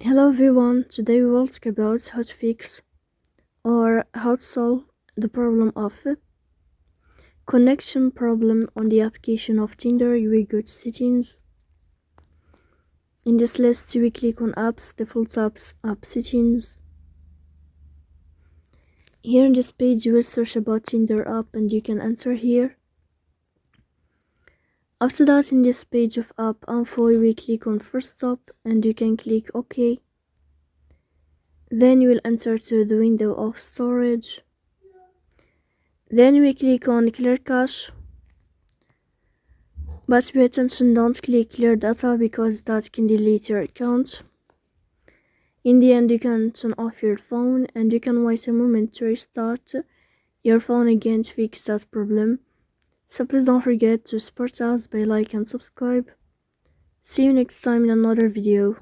Hello everyone, today we will talk about how to fix or how to solve the problem of connection problem on the application of Tinder. You will go to settings. In this list you will click on apps, default apps, app settings. Here in this page you will search about Tinder app and you can enter here. After that, in this page of app info you will click on first stop and you can click OK. Then you will enter to the window of storage. Then we click on clear cache, but pay attention, don't click clear data because that can delete your account. In the end, you can turn off your phone and you can wait a moment to restart your phone again to fix that problem. So please don't forget to support us by like and subscribe. See you next time in another video.